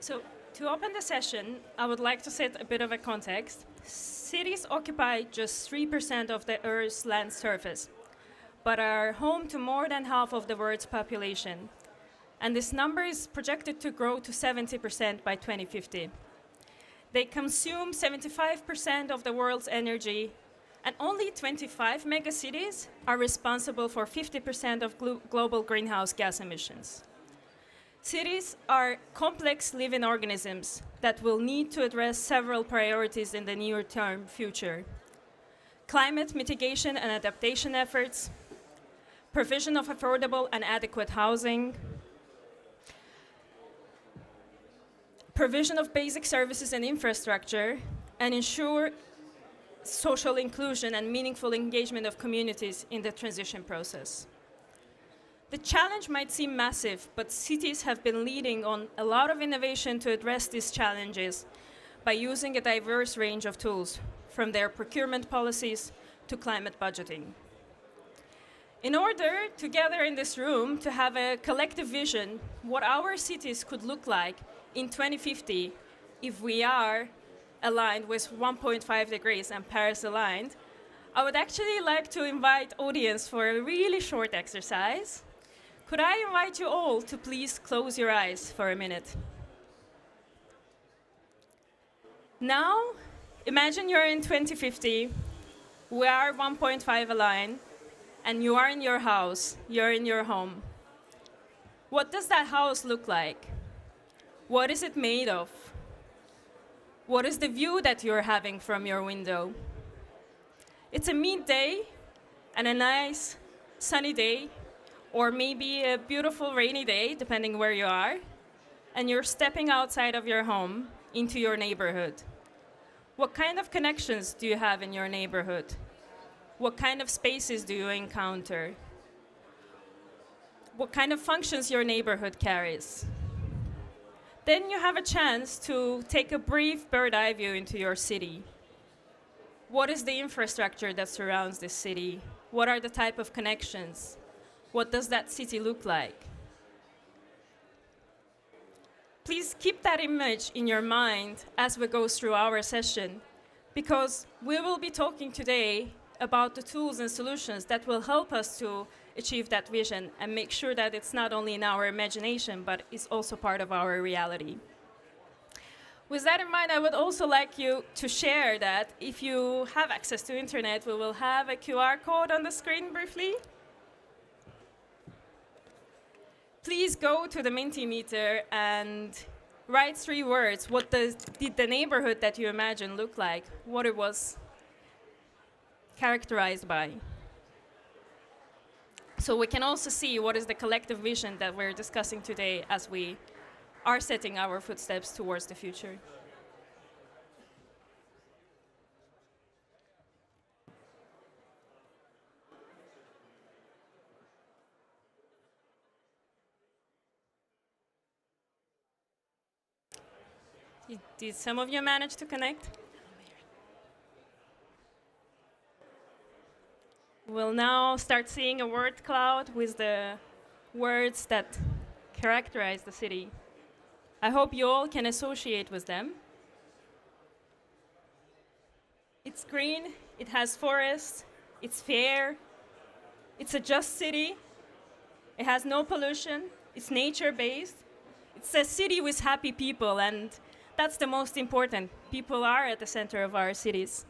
So, to open the session, I would like to set a bit of a context. Cities occupy just 3% of the Earth's land surface, but are home to more than half of the world's population. And this number is projected to grow to 70% by 2050. They consume 75% of the world's energy, and only 25 megacities are responsible for 50% of global greenhouse gas emissions. Cities are complex living organisms that will need to address several priorities in the near-term future: climate mitigation and adaptation efforts, provision of affordable and adequate housing, provision of basic services and infrastructure, and ensure social inclusion and meaningful engagement of communities in the transition process. The challenge might seem massive, but cities have been leading on a lot of innovation to address these challenges by using a diverse range of tools, from their procurement policies to climate budgeting. In order, together in this room, to have a collective vision what our cities could look like in 2050 if we are aligned with 1.5 degrees and Paris aligned, I would actually like to invite audience for a really short exercise. Could I invite you all to please close your eyes for a minute? Now, imagine you're in 2050, we are 1.5 aligned, and you are in your house, you're in your home. What does that house look like? What is it made of? What is the view that you're having from your window? It's a midday and a nice sunny day, or maybe a beautiful rainy day, depending where you are, and you're stepping outside of your home into your neighborhood. What kind of connections do you have in your neighborhood? What kind of spaces do you encounter? What kind of functions your neighborhood carries? Then you have a chance to take a brief bird-eye view into your city. What is the infrastructure that surrounds this city? What are the type of connections? What does that city look like? Please keep that image in your mind as we go through our session, because we will be talking today about the tools and solutions that will help us to achieve that vision and make sure that it's not only in our imagination, but is also part of our reality. With that in mind, I would also like you to share that if you have access to internet, we will have a QR code on the screen briefly. Please go to the Mentimeter and write 3 words. What did the neighborhood that you imagine look like? What it was characterized by? So we can also see what is the collective vision that we're discussing today as we are setting our footsteps towards the future. Did some of you manage to connect? We'll now start seeing a word cloud with the words that characterize the city. I hope you all can associate with them. It's green, it has forests, it's fair, it's a just city, it has no pollution, it's nature-based, it's a city with happy people, and that's the most important. People are at the center of our cities.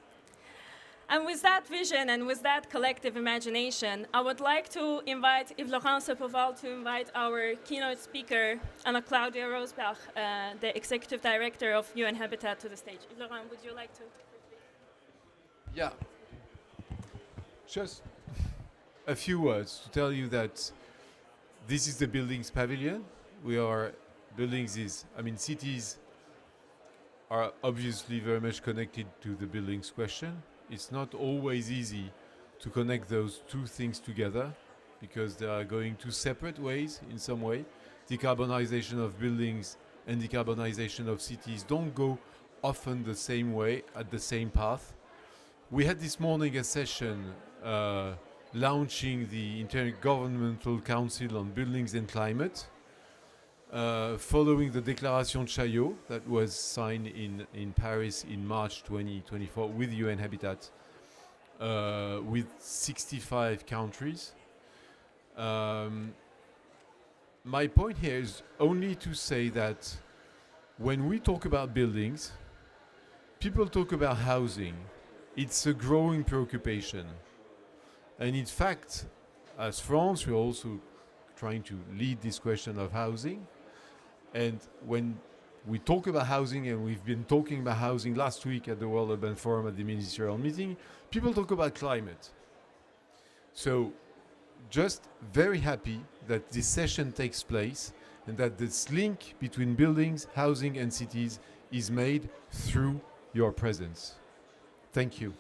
And with that vision and with that collective imagination, I would like to invite Yves-Laurent Sepouval to invite our keynote speaker, Anna Claudia Rosbach, the Executive Director of UN Habitat, to the stage. Yves-Laurent, would you like to? Yeah. Just a few words to tell you that this is the buildings pavilion. Cities are obviously very much connected to the buildings question. It's not always easy to connect those two things together because they are going two separate ways in some way. Decarbonization of buildings and decarbonization of cities don't go often the same way at the same path. We had this morning a session launching the Intergovernmental Council on Buildings and Climate. following the Déclaration de Chaillot that was signed in Paris in March 2024 with UN Habitat, with 65 countries. My point here is only to say that when we talk about buildings, people talk about housing. It's a growing preoccupation. And in fact, as France, we're also trying to lead this question of housing. And when we talk about housing, and we've been talking about housing last week at the World Urban Forum at the ministerial meeting, people talk about climate. So just very happy that this session takes place and that this link between buildings, housing and cities is made through your presence. Thank you.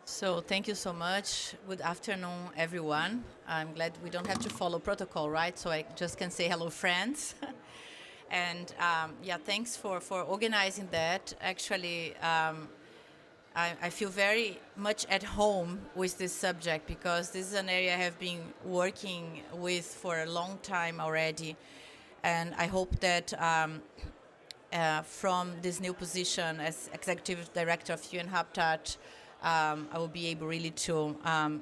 So thank you so much. Good afternoon, everyone. I'm glad we don't have to follow protocol, right? So I just can say hello, friends. And yeah, thanks for organizing that. Actually, I feel very much at home with this subject because this is an area I have been working with for a long time already. And I hope that from this new position as Executive Director of UN Habitat, I will be able really to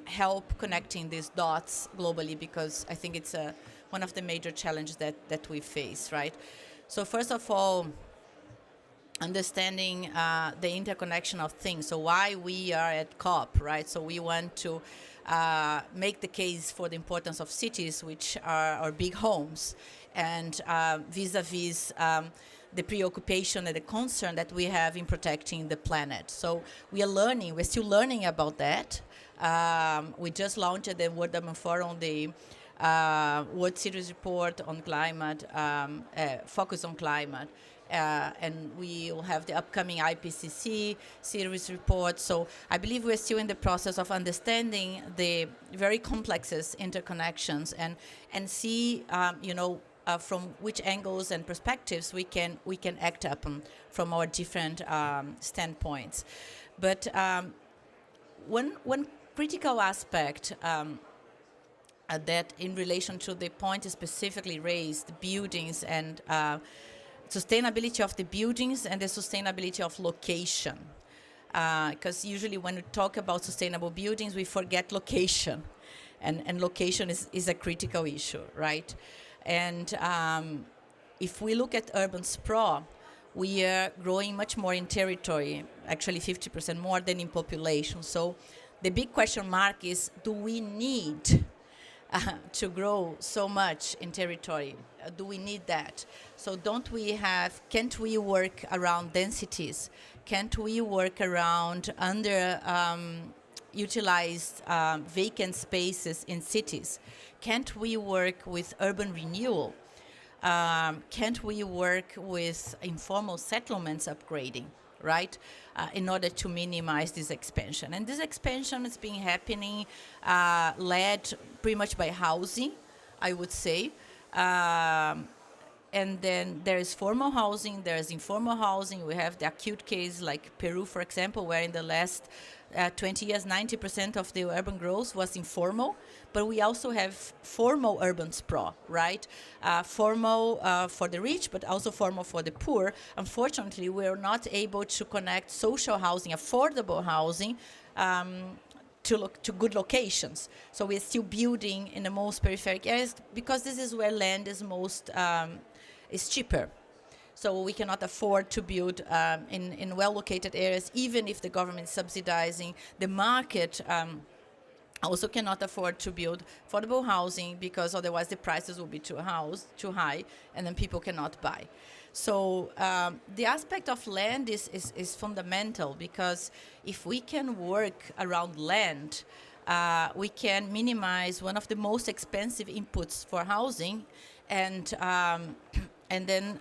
help connecting these dots globally because I think it's one of the major challenges that we face, right? So first of all, understanding the interconnection of things. So why we are at COP, right? So we want to make the case for the importance of cities, which are our big homes, and vis-a-vis the preoccupation and the concern that we have in protecting the planet. So we're still learning about that. We just launched at the World Urban Forum the World Cities Report on climate, focus on climate. And we will have the upcoming IPCC series report. So I believe we're still in the process of understanding the very complex interconnections and see, from which angles and perspectives we can act upon from our different standpoints. But one critical aspect that in relation to the point specifically raised, buildings and sustainability of the buildings and the sustainability of location. Because usually when we talk about sustainable buildings, we forget location. And location is a critical issue, right? And if we look at urban sprawl, we are growing much more in territory, actually 50% more than in population. So the big question mark is, do we need to grow so much in territory? Do we need that? So can't we work around densities? Can't we work around utilized vacant spaces in cities? Can't we work with urban renewal? Can't we work with informal settlements upgrading, right? In order to minimize this expansion. And this expansion is being happening, led pretty much by housing, I would say. And then there is formal housing, there is informal housing. We have the acute case like Peru, for example, where in the last 20 years, 90% of the urban growth was informal. But we also have formal urban sprawl, right? Formal for the rich, but also formal for the poor. Unfortunately, we are not able to connect social housing, affordable housing, to good locations. So we're still building in the most peripheric areas because this is where land is is cheaper. So we cannot afford to build in well-located areas, even if the government is subsidizing. The market also cannot afford to build affordable housing because otherwise the prices will be too high, and then people cannot buy. So the aspect of land is fundamental because if we can work around land, we can minimize one of the most expensive inputs for housing, and then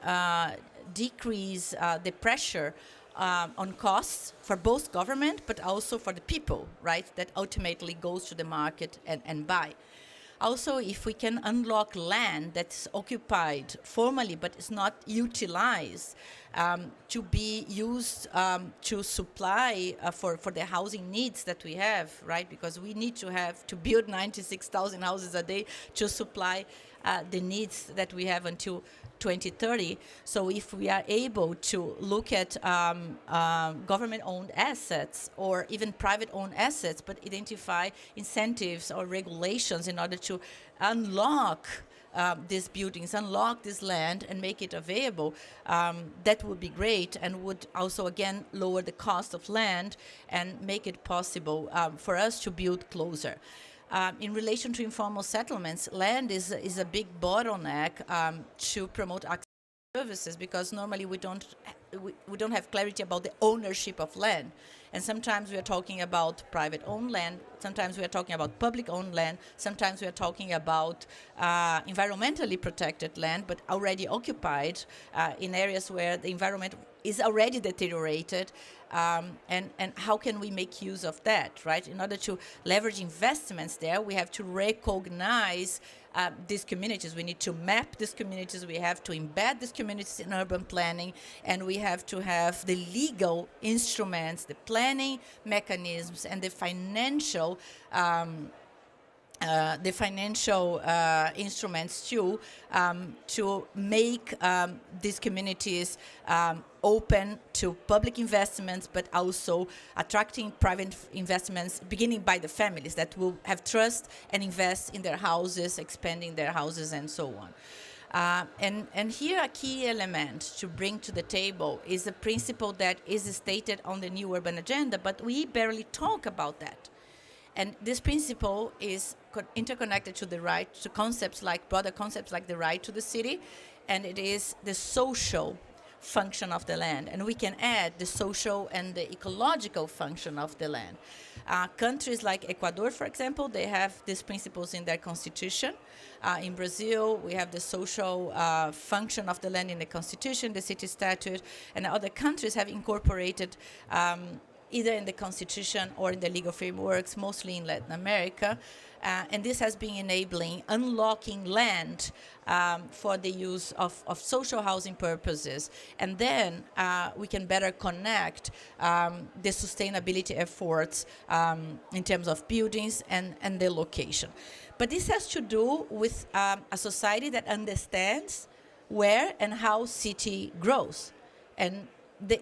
decrease the pressure on costs for both government, but also for the people, right, that ultimately goes to the market and buy. Also, if we can unlock land that's occupied formally but is not utilized to be used to supply for the housing needs that we have, right? Because we need to build 96,000 houses a day to supply the needs that we have until 2030. So if we are able to look at government-owned assets or even private-owned assets, but identify incentives or regulations in order to unlock these buildings, unlock this land and make it available, that would be great and would also, again, lower the cost of land and make it possible for us to build closer. In relation to informal settlements, land is a big bottleneck to promote access to services, because normally we don't have clarity about the ownership of land. And sometimes we are talking about private-owned land, sometimes we are talking about public-owned land, sometimes we are talking about environmentally protected land, but already occupied in areas where the environment is already deteriorated. And how can we make use of that, right? In order to leverage investments there, we have to recognize these communities. We need to map these communities. We have to embed these communities in urban planning, and we have to have the legal instruments, the planning mechanisms, and the financial instruments to make these communities open to public investments, but also attracting private investments, beginning by the families that will have trust and invest in their houses, expanding their houses, and so on. And here a key element to bring to the table is a principle that is stated on the New Urban Agenda, but we barely talk about that. And this principle is interconnected to the right, to broader concepts like the right to the city, and it is the social function of the land. And we can add the social and the ecological function of the land. Countries like Ecuador, for example, they have these principles in their constitution. In Brazil, we have the social function of the land in the constitution, the city statute, and other countries have incorporated either in the constitution or in the legal frameworks, mostly in Latin America. And this has been enabling unlocking land for the use of social housing purposes. And then we can better connect the sustainability efforts in terms of buildings and their location. But this has to do with a society that understands where and how city grows. And the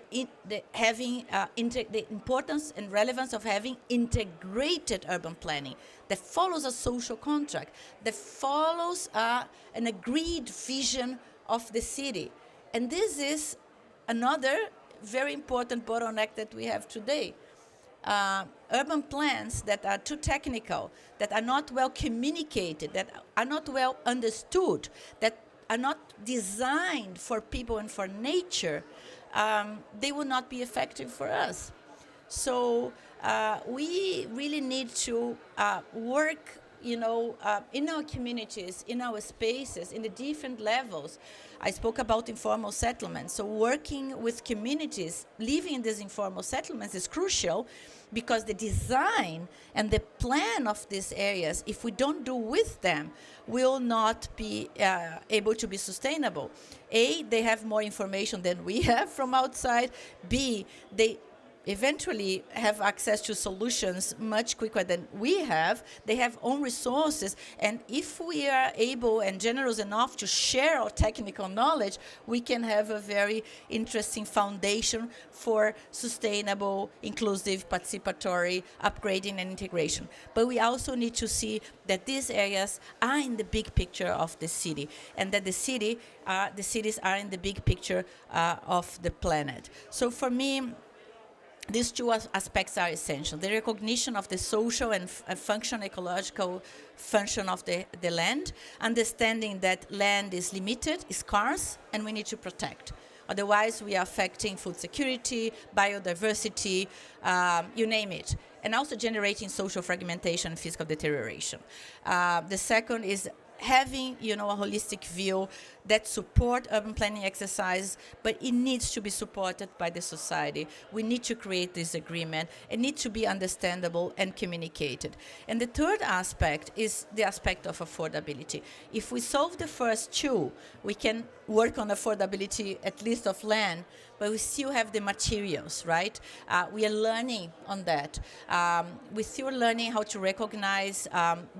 importance and relevance of having integrated urban planning that follows a social contract, that follows an agreed vision of the city. And this is another very important bottleneck that we have today. Urban plans that are too technical, that are not well communicated, that are not well understood, that are not designed for people and for nature, they will not be effective for us. So we really need to work, in our communities, in our spaces, in the different levels. I spoke about informal settlements. So working with communities, living in these informal settlements is crucial, because the design and the plan of these areas, if we don't do with them, will not be able to be sustainable. A, they have more information than we have from outside. B, they eventually have access to solutions much quicker than we have. They have own resources, and if we are able and generous enough to share our technical knowledge, we can have a very interesting foundation for sustainable, inclusive, participatory upgrading and integration. But we also need to see that these areas are in the big picture of the city, and that the cities are in the big picture of the planet. So for me, these two aspects are essential. The recognition of the social and ecological function of the land, understanding that land is limited, is scarce, and we need to protect. Otherwise, we are affecting food security, biodiversity, you name it, and also generating social fragmentation and physical deterioration. The second is having, a holistic view that support urban planning exercise, but it needs to be supported by the society. We need to create this agreement. It needs to be understandable and communicated. And the third aspect is the aspect of affordability. If we solve the first two, we can work on affordability, at least of land, but we still have the materials, right? We are learning on that. We're still learning how to recognize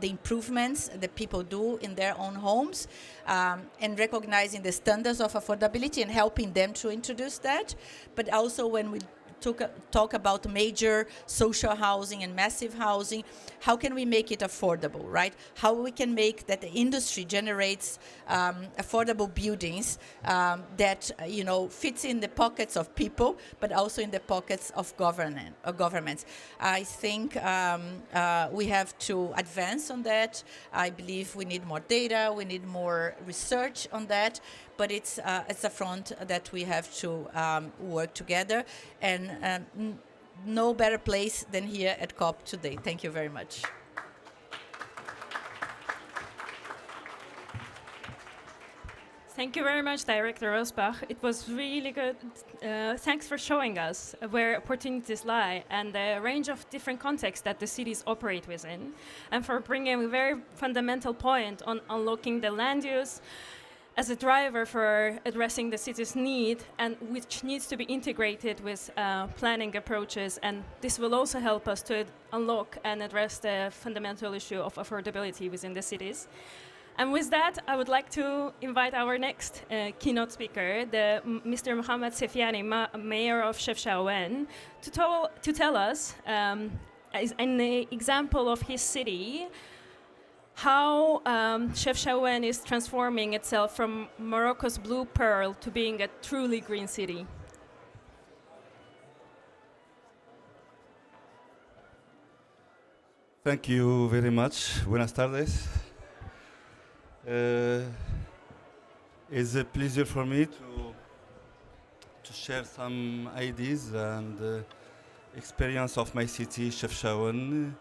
the improvements that people do in their own homes, and recognizing the standards of affordability and helping them to introduce that. But also when we talk about major social housing and massive housing, how can we make it affordable, right? How we can make that the industry generates affordable buildings that fits in the pockets of people, but also in the pockets of governments. I think we have to advance on that. I believe we need more data, we need more research on that, but it's a front that we have to work together, and no better place than here at COP today. Thank you very much. Thank you very much, Director Rosbach. It was really good. Thanks for showing us where opportunities lie and the range of different contexts that the cities operate within, and for bringing a very fundamental point on unlocking the land use as a driver for addressing the city's need, and which needs to be integrated with planning approaches. And this will also help us to unlock and address the fundamental issue of affordability within the cities. And with that, I would like to invite our next keynote speaker, Mr. Mohamed Sefiani, Mayor of Chefchaouen, to tell us, as an example of his city, how Chefchaouen is transforming itself from Morocco's blue pearl to being a truly green city. Thank you very much. Buenas tardes. It's a pleasure for me to share some ideas and experience of my city, Chefchaouen.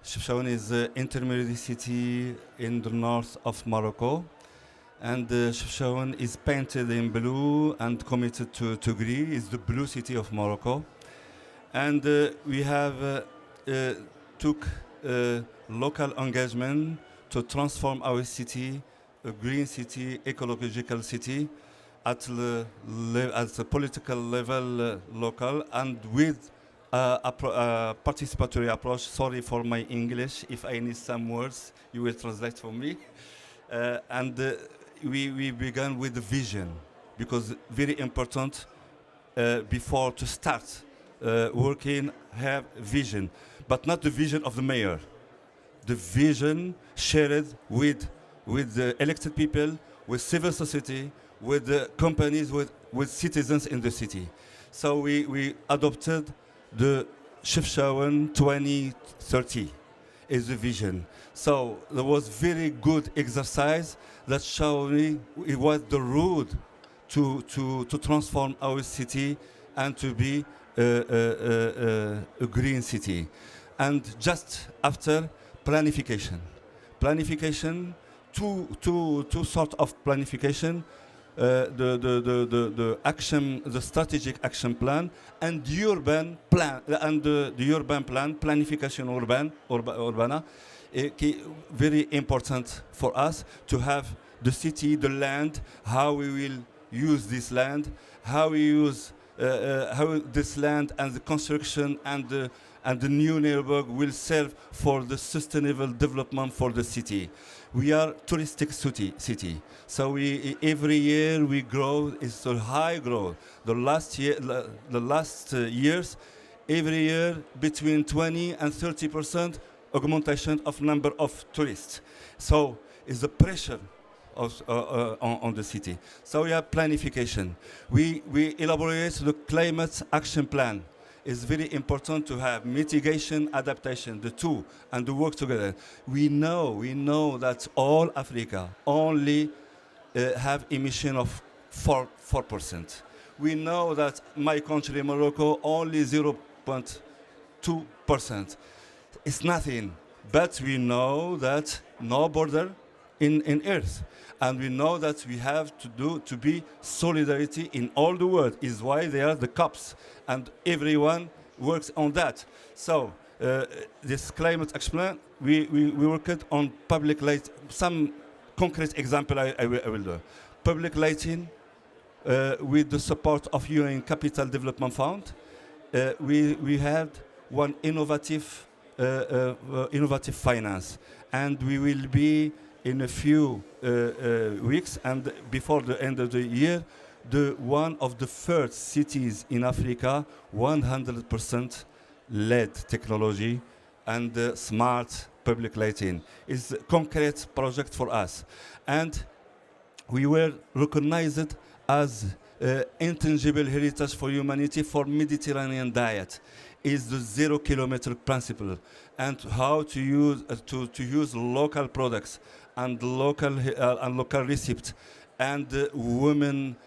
Chefchaouen is an intermediate city in the north of Morocco, and Chefchaouen is painted in blue and committed to green. It's the blue city of Morocco, and we have took local engagement to transform our city, a green city, ecological city, at the political level, local, and with a participatory approach. Sorry for my English. If I need some words, you will translate for me. We began with the vision, because very important before to start working, have vision, but not the vision of the mayor. The vision shared with the elected people, with civil society, with the companies, with citizens in the city. So we adopted the Chefchaouen 2030 is the vision. So there was very good exercise that showed me it was the road to transform our city and to be a green city. And just after, planification, two sort of planification, the action, the strategic action plan, and the urban plan, and the urban plan, planification urbana, very important for us to have the city, the land, how we will use this land, how we use how this land and the construction and the new neighborhood will serve for the sustainable development for the city. We are touristic city, so every year we grow. It's a high growth. The last years, every year between 20 and 30% augmentation of number of tourists. So it's the pressure on the city. So we have planification. We elaborate the climate action plan. It's very important to have mitigation, adaptation, the two, and to work together. We know that all Africa only have emission of 4%. We know that my country, Morocco, only 0.2%. It's nothing, but we know that no border, in Earth. And we know that we have to be solidarity in all the world. Is why they are the COPs, and everyone works on that. So this climate action plan, we worked on public light. Some concrete example I will do. Public lighting with the support of UN Capital Development Fund. We had one innovative finance, and we will be in a few weeks and before the end of the year, one of the first cities in Africa 100% LED technology and smart public lighting. Is a concrete project for us, and we were recognized as intangible heritage for humanity for Mediterranean diet. Is the 0 kilometer principle, and how to use to use local products and local receipts and women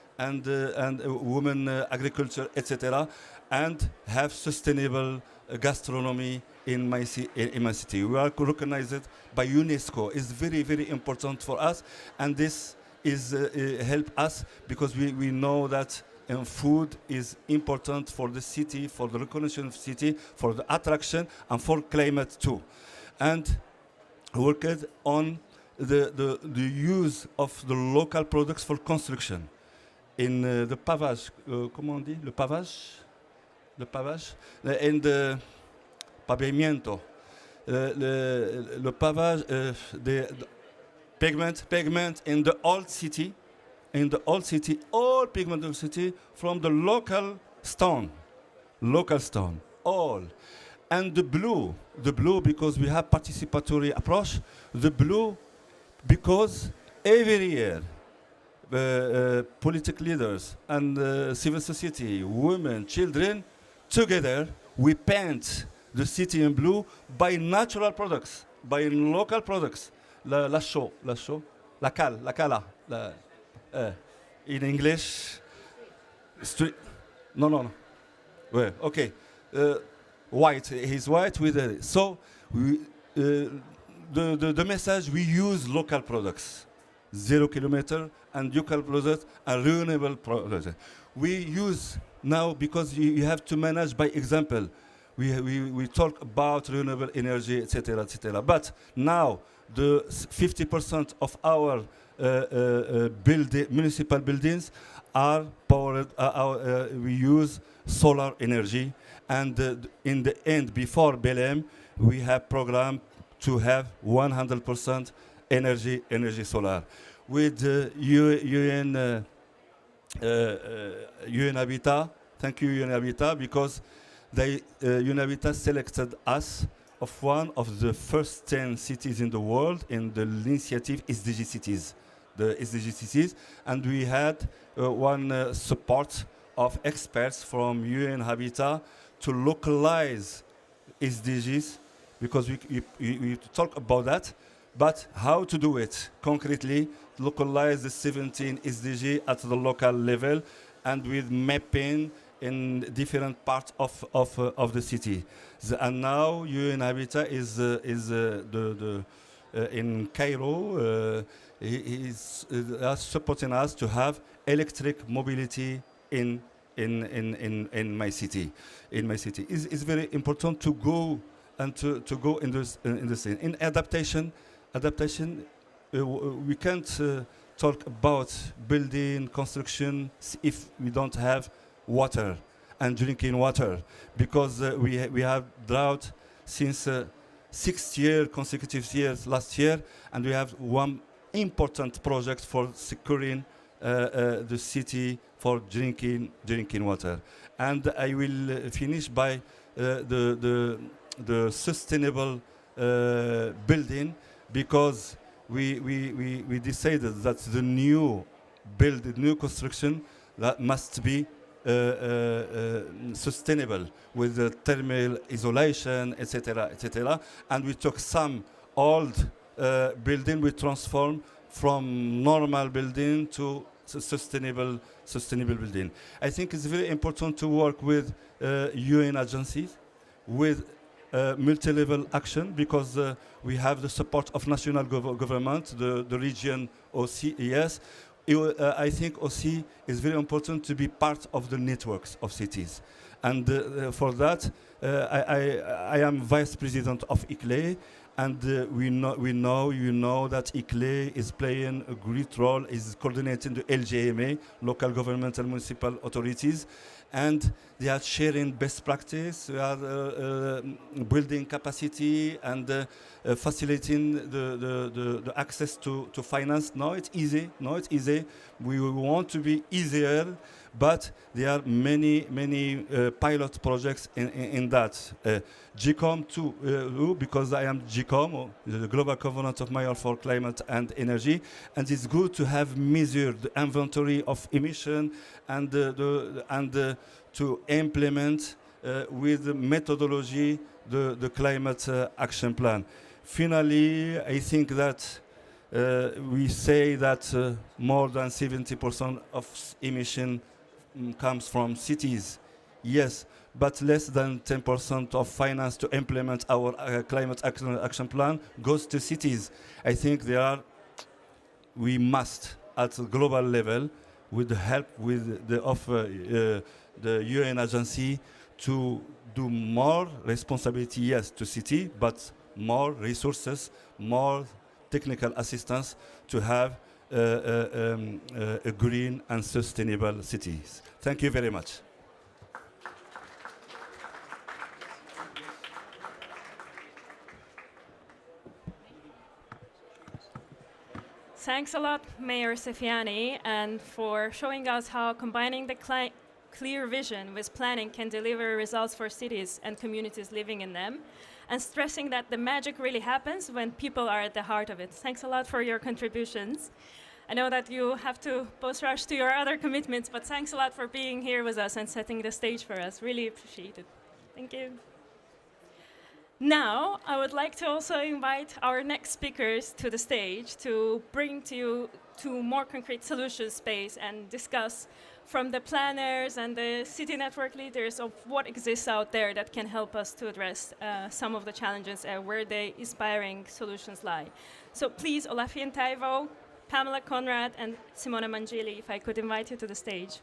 agriculture, etc., and have sustainable gastronomy in my city. We are recognized by UNESCO. It's very, very important for us, and this is help us because we know that food is important for the city, for the recognition of the city, for the attraction, and for climate too. And worked on the use of the local products for construction. In the pavage, comment on dit? Le pavage, and the pavimento. Le pavage, the pigment in the old city, all pigment of the city from the local stone, all. And the blue because we have participatory approach, the blue because every year political leaders and civil society, women, children, together we paint the city in blue by natural products, by local products. La chaux, la cala, in English, no. Well, okay. White, he's white with a, so we, the message, we use local products, 0 kilometer and local products and renewable products. We use now because you have to manage by example. We talk about renewable energy, etc., etc. But now the 50% of our municipal buildings are powered. We use solar energy, and in the end, before Belém, we have programmed to have 100% energy solar. With UN Habitat, thank you UN Habitat, because UN Habitat selected us of one of the first 10 cities in the world in the initiative SDG cities, the SDG cities, and we had one support of experts from UN Habitat to localize SDGs, because we talk about that, but how to do it concretely, localize the 17 SDG at the local level, and with mapping in different parts of the city. And now UN Habitat is in Cairo. He is supporting us to have electric mobility in my city. It's very important to go and to go in this thing. In adaptation, we can't talk about building construction if we don't have water and drinking water, because we have drought since 6 consecutive years last year, and we have one important project for securing the city for drinking water. And I will finish by the sustainable building, because we decided that the new construction that must be sustainable with the thermal isolation, etc. And we took some old building, we transformed from normal building to sustainable building. I think it's very important to work with UN agencies, with multi-level action because we have the support of national government, the region OC, yes. I think OC is very important to be part of the networks of cities. And for that, I am vice president of ICLE, and you know that ICLE is playing a great role, is coordinating the LGMA, local government and municipal authorities, and they are sharing best practice, we are building capacity and facilitating the access to finance. Now it's easy, we want to be easier, but there are many pilot projects in that. GCOM too, because I am GCOM, the Global Covenant of Mayor for Climate and Energy, and it's good to have measured the inventory of emission and to implement with methodology the climate action plan. Finally, I think that we say that more than 70% of emission comes from cities. Yes, but less than 10% of finance to implement our climate action plan goes to cities. I think we must, at a global level, with the help of the UN agency, to do more responsibility, yes, to city, but more resources, more technical assistance to have a green and sustainable cities. Thank you very much. Thanks a lot, Mayor Sefiani, and for showing us how combining the clear vision with planning can deliver results for cities and communities living in them, and stressing that the magic really happens when people are at the heart of it. Thanks a lot for your contributions. I know that you have to both rush to your other commitments, but thanks a lot for being here with us and setting the stage for us. Really appreciate it. Thank you. Now, I would like to also invite our next speakers to the stage to bring to you to more concrete solution space and discuss from the planners and the city network leaders of what exists out there that can help us to address some of the challenges where the inspiring solutions lie. So please, Olafien Taivo, Pamela Conrad, and Simona Mangili, if I could invite you to the stage.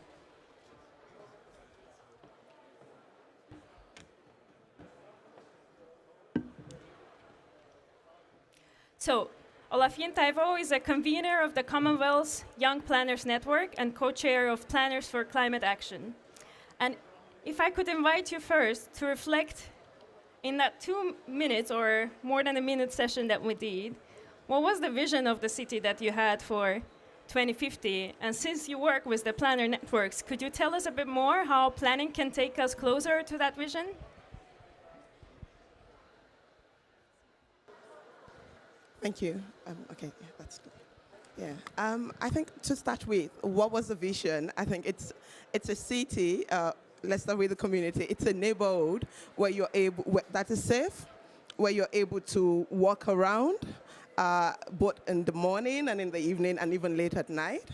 So, Olafien Taivo is a convener of the Commonwealth's Young Planners Network and co-chair of Planners for Climate Action. And if I could invite you first to reflect in that 2 minutes or more than a minute session that we did, what was the vision of the city that you had for 2050? And since you work with the planner networks, could you tell us a bit more how planning can take us closer to that vision? Thank you. Okay, yeah, that's good. Yeah, I think to start with, what was the vision? I think it's a city. Let's start with the community. It's a neighborhood where you're able that is safe, where you're able to walk around, both in the morning and in the evening and even late at night.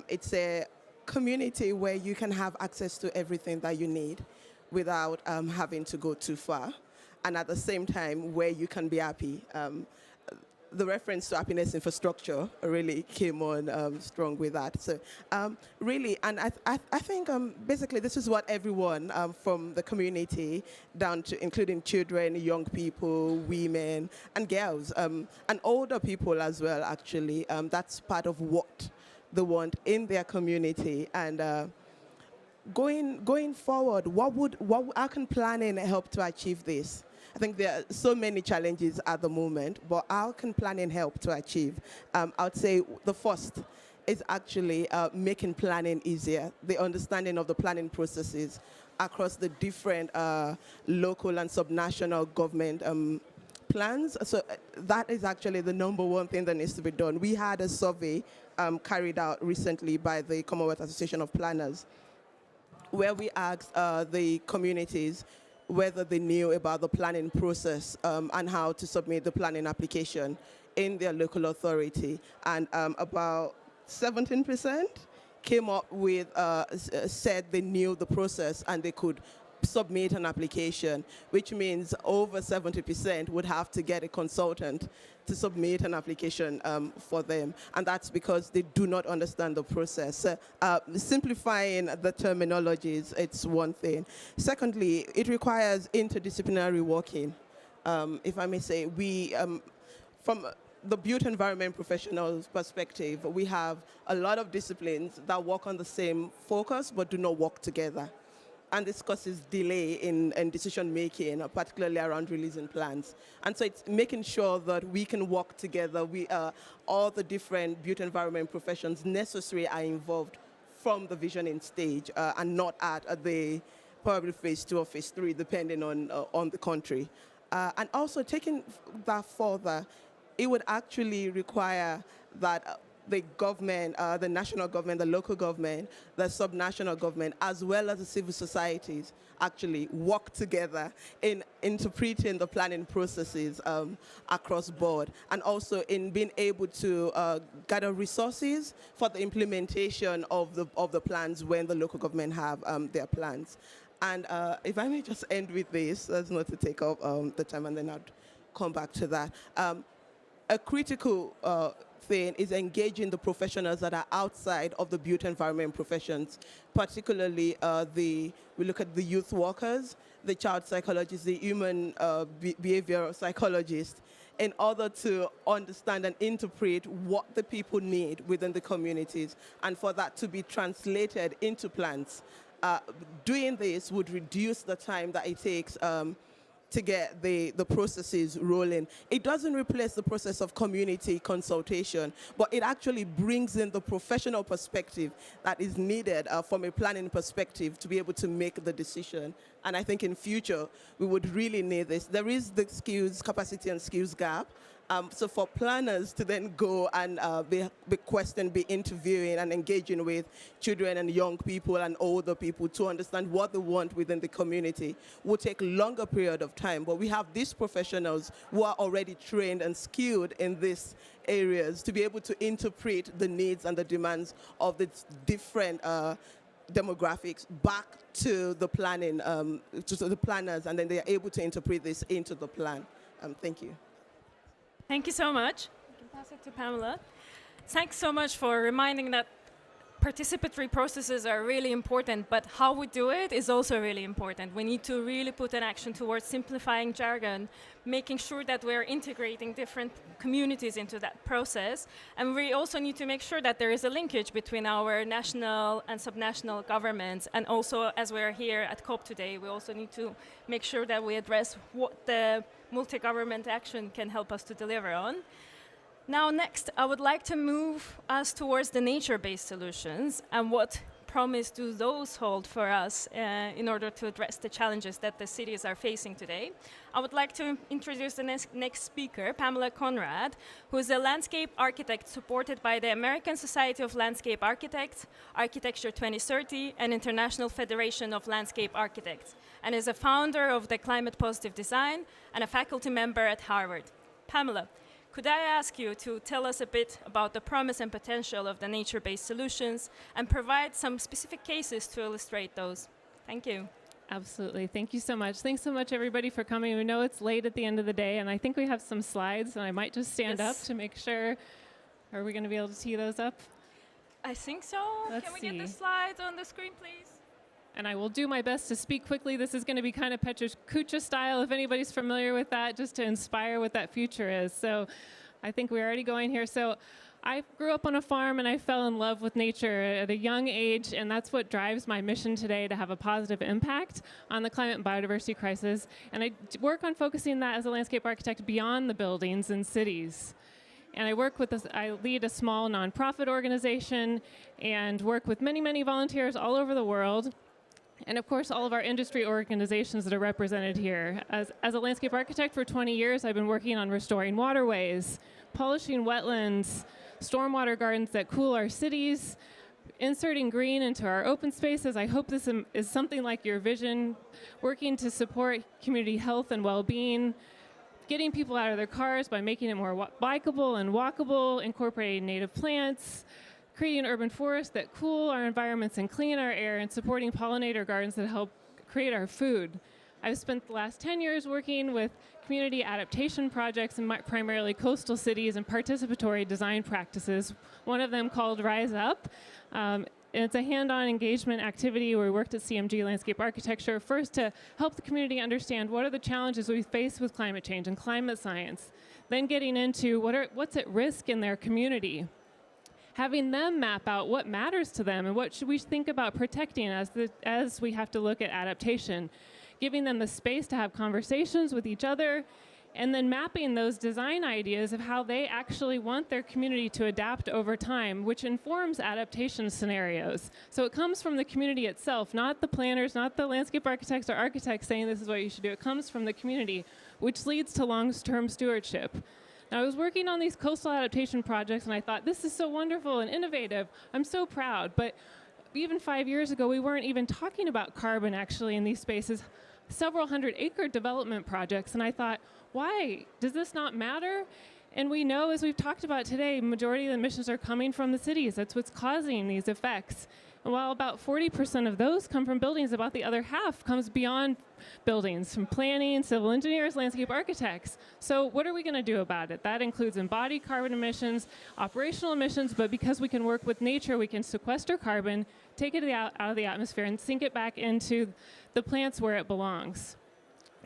It's a community where you can have access to everything that you need without having to go too far, and at the same time where you can be happy. The reference to happiness infrastructure really came on strong with that. So really, and I think basically this is what everyone from the community down to including children, young people, women, and girls, and older people as well, actually. That's part of what they want in their community. And going forward, how can planning help to achieve this? I think there are so many challenges at the moment, but how can planning help to achieve? I would say the first is actually making planning easier, the understanding of the planning processes across the different local and subnational government plans. So that is actually the number one thing that needs to be done. We had a survey carried out recently by the Commonwealth Association of Planners, where we asked the communities whether they knew about the planning process and how to submit the planning application in their local authority. And about 17% came up with, said they knew the process and they could submit an application, which means over 70% would have to get a consultant to submit an application for them. And that's because they do not understand the process. Simplifying the terminologies, it's one thing. Secondly, it requires interdisciplinary working. If I may say, from the built environment professionals' perspective, we have a lot of disciplines that work on the same focus but do not work together. And this causes delay in decision making, particularly around releasing plans. And so it's making sure that we can work together. All the different built environment professions necessary are involved from the visioning stage and not at the probably phase 2 or phase 3, depending on the country. And also taking that further, it would actually require that the government, the national government, the local government, the subnational government, as well as the civil societies actually work together in interpreting the planning processes across board, and also in being able to gather resources for the implementation of the plans when the local government have their plans. And if I may just end with this, that's not to take up the time, and then I'll come back to that. A critical thing is engaging the professionals that are outside of the built environment professions, particularly we look at the youth workers, the child psychologists, the human behavioral psychologists, in order to understand and interpret what the people need within the communities, and for that to be translated into plans. Doing this would reduce the time that it takes to get the processes rolling. It doesn't replace the process of community consultation, but it actually brings in the professional perspective that is needed from a planning perspective to be able to make the decision. And I think in future, we would really need this. There is the capacity and skills gap. So for planners to then go and be questioned, be interviewing and engaging with children and young people and older people to understand what they want within the community will take a longer period of time. But we have these professionals who are already trained and skilled in these areas to be able to interpret the needs and the demands of the different demographics back to the planning, to the planners, and then they are able to interpret this into the plan. Thank you. Thank you so much. I can pass it to Pamela. Thanks so much for reminding that participatory processes are really important, but how we do it is also really important. We need to really put an action towards simplifying jargon, making sure that we're integrating different communities into that process. And we also need to make sure that there is a linkage between our national and subnational governments. And also, as we're here at COP today, we also need to make sure that we address what the multi-government action can help us to deliver on. Now, next, I would like to move us towards the nature-based solutions and what promise do those hold for us in order to address the challenges that the cities are facing today. I would like to introduce the next speaker, Pamela Conrad, who is a landscape architect supported by the American Society of Landscape Architects, Architecture 2030, and International Federation of Landscape Architects, and is a founder of the Climate Positive Design and a faculty member at Harvard. Pamela, could I ask you to tell us a bit about the promise and potential of the nature-based solutions and provide some specific cases to illustrate those? Thank you. Absolutely. Thank you so much. Thanks so much, everybody, for coming. We know it's late at the end of the day, and I think we have some slides, and I might just stand up to make sure. Are we going to be able to see those up? I think so. Let's Can we see. get the slides on the screen, please? And I will do my best to speak quickly. This is going to be kind of Petra Kucha style, if anybody's familiar with that, just to inspire what that future is. So I think we're already going here. So I grew up on a farm, and I fell in love with nature at a young age, and that's what drives my mission today, to have a positive impact on the climate and biodiversity crisis. And I work on focusing that as a landscape architect beyond the buildings and cities. And I lead a small nonprofit organization and work with many, many volunteers all over the world. And of course, all of our industry organizations that are represented here. As a landscape architect for 20 years, I've been working on restoring waterways, polishing wetlands, stormwater gardens that cool our cities, inserting green into our open spaces. I hope this is something like your vision, working to support community health and well-being, getting people out of their cars by making it more bikeable and walkable, incorporating native plants, creating urban forests that cool our environments and clean our air, and supporting pollinator gardens that help create our food. I've spent the last 10 years working with community adaptation projects in primarily coastal cities and participatory design practices, one of them called Rise Up. It's a hand-on engagement activity where we worked at CMG Landscape Architecture, first to help the community understand what are the challenges we face with climate change and climate science, then getting into what's at risk in their community, having them map out what matters to them and what should we think about protecting as we have to look at adaptation, giving them the space to have conversations with each other, and then mapping those design ideas of how they actually want their community to adapt over time, which informs adaptation scenarios. So it comes from the community itself, not the planners, not the landscape architects or architects saying this is what you should do. It comes from the community, which leads to long-term stewardship. Now, I was working on these coastal adaptation projects, and I thought, this is so wonderful and innovative. I'm so proud. But even 5 years ago, we weren't even talking about carbon, actually, in these spaces. Several hundred-acre development projects, and I thought, why? Does this not matter? And we know, as we've talked about today, majority of the emissions are coming from the cities. That's what's causing these effects. And while about 40% of those come from buildings, about the other half comes beyond buildings, from planning, civil engineers, landscape architects. So what are we going to do about it? That includes embodied carbon emissions, operational emissions, but because we can work with nature, we can sequester carbon, take it out of the atmosphere, and sink it back into the plants where it belongs.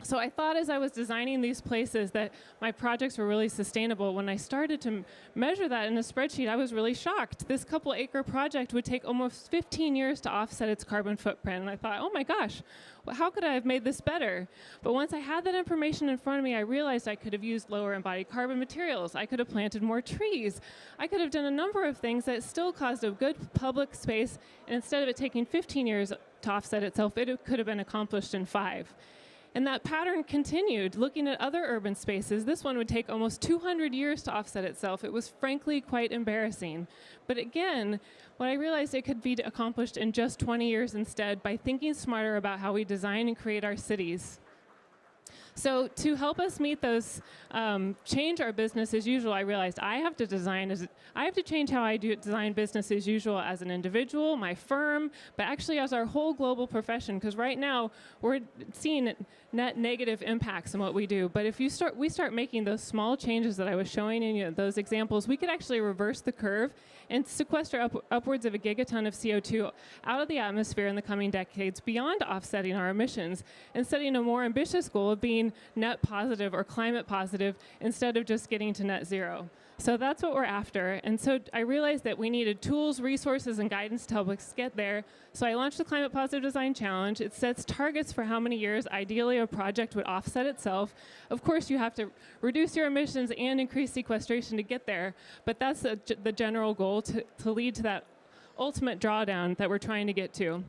So I thought as I was designing these places that my projects were really sustainable. When I started to measure that in a spreadsheet, I was really shocked. This couple acre project would take almost 15 years to offset its carbon footprint. And I thought, oh my gosh, well, how could I have made this better? But once I had that information in front of me, I realized I could have used lower embodied carbon materials. I could have planted more trees. I could have done a number of things that still caused a good public space. And instead of it taking 15 years to offset itself, it could have been accomplished in 5. And that pattern continued. Looking at other urban spaces, this one would take almost 200 years to offset itself. It was frankly quite embarrassing. But again, what I realized it could be accomplished in just 20 years instead by thinking smarter about how we design and create our cities. So to help us meet those, change our business as usual, I realized I have to change how I design business as usual as an individual, my firm, but actually as our whole global profession, because right now we're seeing net negative impacts in what we do. But if we start making those small changes that I was showing in those examples, we could actually reverse the curve and sequester upwards of a gigaton of CO2 out of the atmosphere in the coming decades beyond offsetting our emissions and setting a more ambitious goal of being net positive or climate positive instead of just getting to net zero. So that's what we're after. And so I realized that we needed tools, resources, and guidance to help us get there. So I launched the Climate Positive Design Challenge. It sets targets for how many years, ideally, a project would offset itself. Of course, you have to reduce your emissions and increase sequestration to get there. But that's the general goal to lead to that ultimate drawdown that we're trying to get to.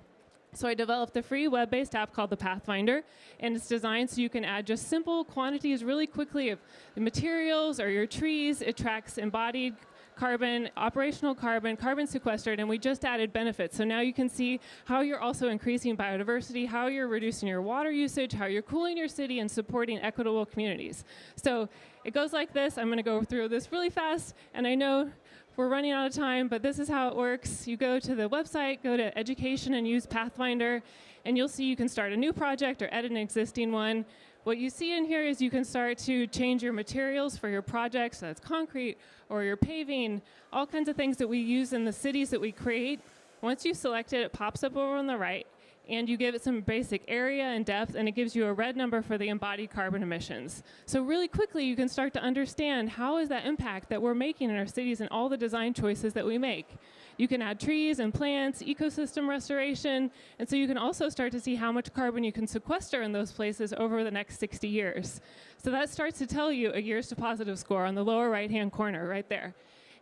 So I developed a free web-based app called the Pathfinder, and it's designed so you can add just simple quantities really quickly of the materials or your trees. It tracks embodied carbon, operational carbon, carbon sequestered, and we just added benefits. So now you can see how you're also increasing biodiversity, how you're reducing your water usage, how you're cooling your city, and supporting equitable communities. So it goes like this. I'm going to go through this really fast, and I know we're running out of time, but this is how it works. You go to the website, go to education, and use Pathfinder, and you'll see you can start a new project or edit an existing one. What you see in here is you can start to change your materials for your projects. So that's concrete or your paving, all kinds of things that we use in the cities that we create. Once you select it, it pops up over on the right, and you give it some basic area and depth, and it gives you a red number for the embodied carbon emissions. So really quickly, you can start to understand how is that impact that we're making in our cities and all the design choices that we make. You can add trees and plants, ecosystem restoration, and so you can also start to see how much carbon you can sequester in those places over the next 60 years. So that starts to tell you a years to positive score on the lower right-hand corner right there.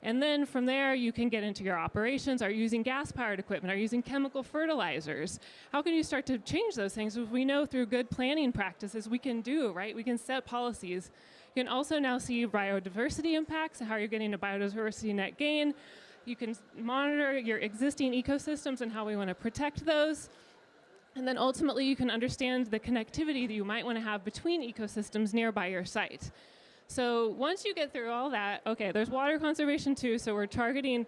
And then from there, you can get into your operations. Are you using gas-powered equipment? Are you using chemical fertilizers? How can you start to change those things? As we know through good planning practices we can do, right? We can set policies. You can also now see biodiversity impacts, how you're getting a biodiversity net gain. You can monitor your existing ecosystems and how we want to protect those. And then ultimately, you can understand the connectivity that you might want to have between ecosystems nearby your site. So once you get through all that, okay, there's water conservation too, so we're targeting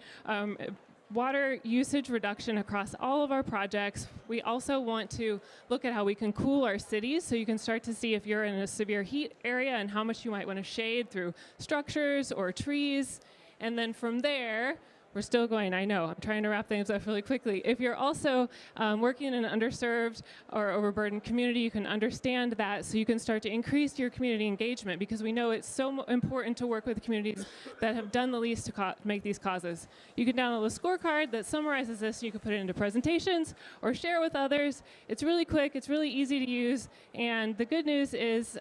water usage reduction across all of our projects. We also want to look at how we can cool our cities, so you can start to see if you're in a severe heat area and how much you might want to shade through structures or trees. And then from there, we're still going, I know, I'm trying to wrap things up really quickly. If you're also working in an underserved or overburdened community, you can understand that, so you can start to increase your community engagement, because we know it's so important to work with communities that have done the least to make these causes. You can download a scorecard that summarizes this, and you can put it into presentations or share with others. It's really quick, it's really easy to use, and the good news is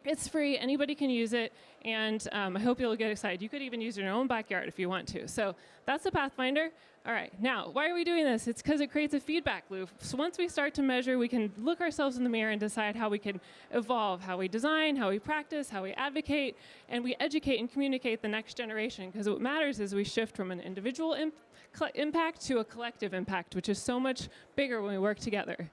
it's free, anybody can use it, and I hope you'll get excited. You could even use it in your own backyard if you want to. So that's the Pathfinder. All right, now, why are we doing this? It's because it creates a feedback loop. So once we start to measure, we can look ourselves in the mirror and decide how we can evolve, how we design, how we practice, how we advocate, and we educate and communicate the next generation, because what matters is we shift from an individual impact to a collective impact, which is so much bigger when we work together.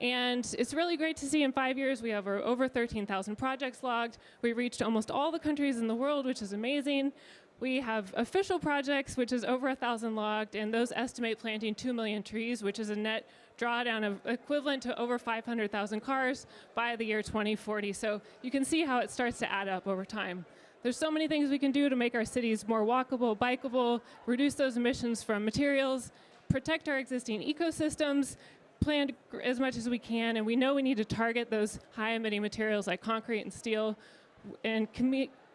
And it's really great to see in 5 years we have over 13,000 projects logged. We reached almost all the countries in the world, which is amazing. We have official projects, which is over 1,000 logged, and those estimate planting 2 million trees, which is a net drawdown of equivalent to over 500,000 cars by the year 2040. So you can see how it starts to add up over time. There's so many things we can do to make our cities more walkable, bikeable, reduce those emissions from materials, protect our existing ecosystems, plan as much as we can, and we know we need to target those high-emitting materials like concrete and steel, and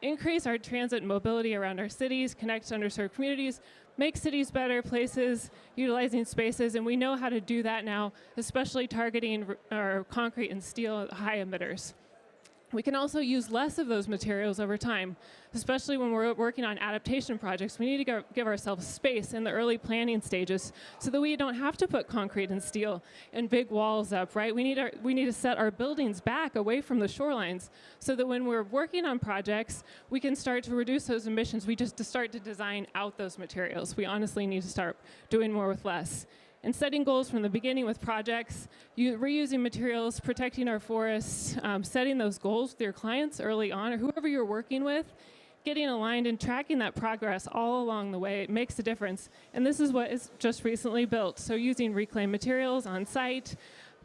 increase our transit and mobility around our cities, connect underserved communities, make cities better places, utilizing spaces, and we know how to do that now, especially targeting our concrete and steel high emitters. We can also use less of those materials over time, especially when we're working on adaptation projects. We need to give ourselves space in the early planning stages so that we don't have to put concrete and steel and big walls up, right? We need to set our buildings back away from the shorelines so that when we're working on projects, we can start to reduce those emissions. We just start to design out those materials. We honestly need to start doing more with less. And setting goals from the beginning with projects, reusing materials, protecting our forests, setting those goals with your clients early on, or whoever you're working with, getting aligned and tracking that progress all along the way, it makes a difference. And this is what is just recently built. So using reclaimed materials on site,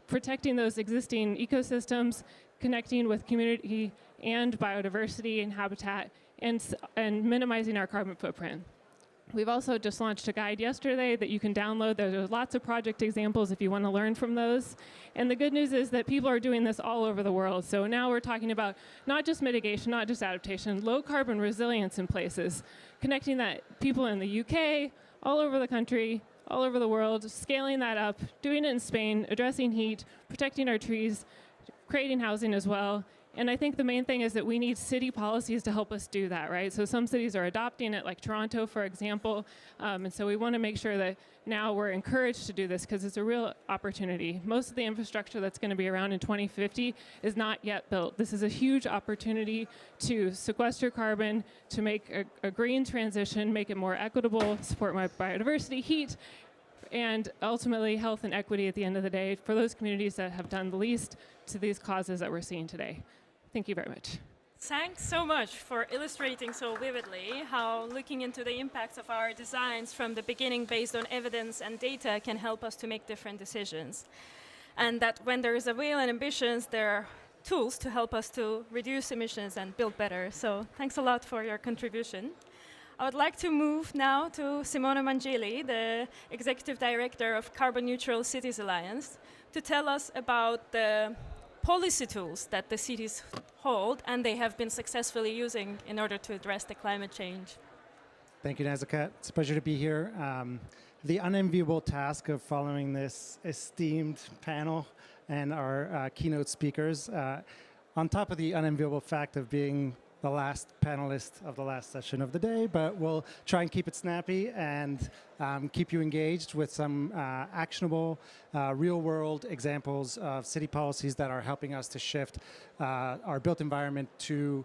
protecting those existing ecosystems, connecting with community and biodiversity and habitat, and minimizing our carbon footprint. We've also just launched a guide yesterday that you can download. There's lots of project examples if you want to learn from those. And the good news is that people are doing this all over the world. So now we're talking about not just mitigation, not just adaptation, low carbon resilience in places, connecting that people in the UK, all over the country, all over the world, scaling that up, doing it in Spain, addressing heat, protecting our trees, creating housing as well. And I think the main thing is that we need city policies to help us do that, right? So some cities are adopting it, like Toronto, for example. And so we want to make sure that now we're encouraged to do this because it's a real opportunity. Most of the infrastructure that's going to be around in 2050 is not yet built. This is a huge opportunity to sequester carbon, to make a green transition, make it more equitable, support my biodiversity, heat, and ultimately health and equity at the end of the day for those communities that have done the least to these causes that we're seeing today. Thank you very much. Thanks so much for illustrating so vividly how looking into the impacts of our designs from the beginning based on evidence and data can help us to make different decisions. And that when there is a will and ambitions, there are tools to help us to reduce emissions and build better. So thanks a lot for your contribution. I would like to move now to Simona Mangili, the Executive Director of Carbon Neutral Cities Alliance, to tell us about the policy tools that the cities hold and they have been successfully using in order to address the climate change. Thank you, Nazakat. It's a pleasure to be here. The unenviable task of following this esteemed panel and our keynote speakers, on top of the unenviable fact of being the last panelist of the last session of the day, but we'll try and keep it snappy and keep you engaged with some actionable, real-world examples of city policies that are helping us to shift our built environment to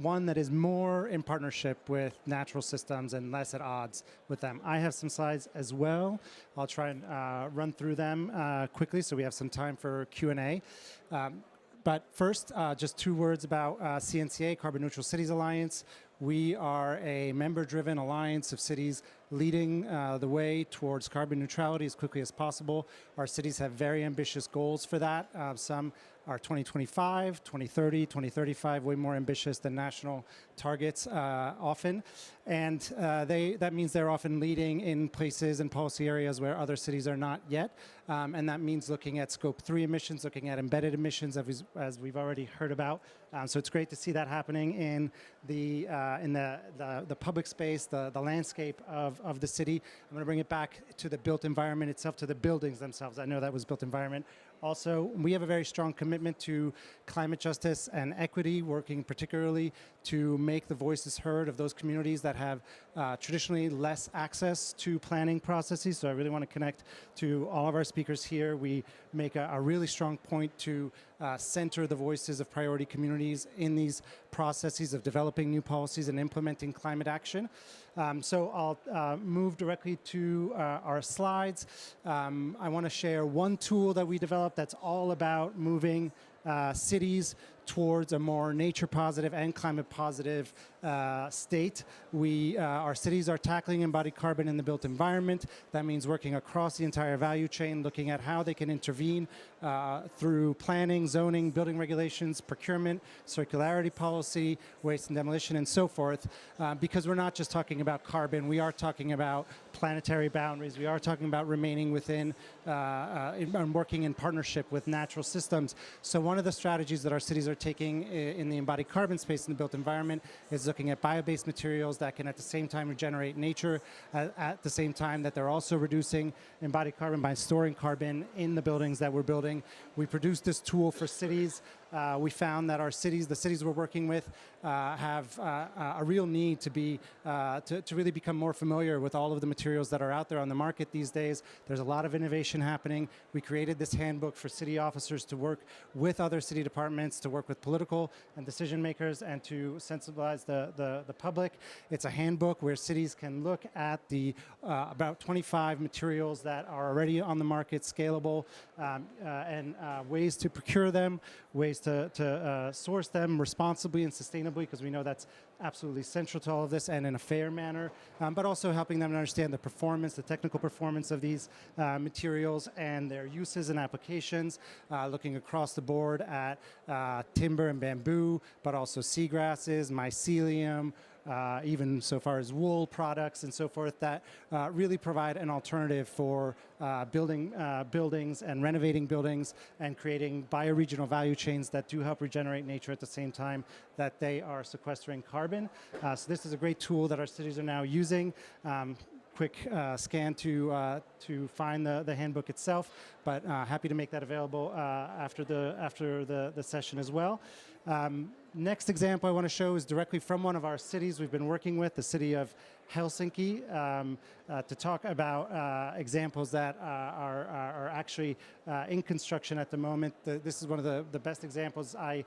one that is more in partnership with natural systems and less at odds with them. I have some slides as well. I'll try and run through them quickly so we have some time for Q&A. But first, just 2 words about CNCA, Carbon Neutral Cities Alliance. We are a member-driven alliance of cities leading the way towards carbon neutrality as quickly as possible. Our cities have very ambitious goals for that. Some are 2025, 2030, 2035, way more ambitious than national targets often. And that means they're often leading in places and policy areas where other cities are not yet. And that means looking at Scope 3 emissions, looking at embedded emissions, as we've already heard about. So it's great to see that happening in the public space, the landscape of the city. I'm going to bring it back to the built environment itself, to the buildings themselves. I know that was built environment. Also, we have a very strong commitment to climate justice and equity, working particularly to make the voices heard of those communities that have traditionally less access to planning processes. So I really want to connect to all of our speakers here. We make a really strong point to center the voices of priority communities in these processes of developing new policies and implementing climate action. So I'll move directly to our slides. I want to share one tool that we developed that's all about moving cities towards a more nature positive and climate positive state. Our cities are tackling embodied carbon in the built environment. That means working across the entire value chain, looking at how they can intervene through planning, zoning, building regulations, procurement, circularity policy, waste and demolition, and so forth. Because we're not just talking about carbon, we are talking about planetary boundaries. We are talking about remaining within and working in partnership with natural systems. So one of the strategies that our cities are taking in the embodied carbon space in the built environment is looking at bio-based materials that can at the same time regenerate nature, at the same time that they're also reducing embodied carbon by storing carbon in the buildings that we're building. We produced this tool for cities. We found that the cities we're working with, have a real need to really become more familiar with all of the materials that are out there on the market these days. There's a lot of innovation happening. We created this handbook for city officers to work with other city departments, to work with political and decision makers, and to sensibilize the public. It's a handbook where cities can look at the about 25 materials that are already on the market, scalable, and ways to procure them, ways to source them responsibly and sustainably, because we know that's absolutely central to all of this, and in a fair manner, but also helping them to understand the performance, the technical performance of these materials and their uses and applications, looking across the board at timber and bamboo, but also seagrasses, mycelium, even so far as wool products and so forth, that really provide an alternative for building buildings and renovating buildings and creating bioregional value chains that do help regenerate nature at the same time that they are sequestering carbon. So this is a great tool that our cities are now using. Quick scan to find the handbook itself, but happy to make that available after the session as well. Next example I want to show is directly from one of our cities we've been working with, the city of Helsinki, to talk about examples that are actually in construction at the moment. This is one of the best examples I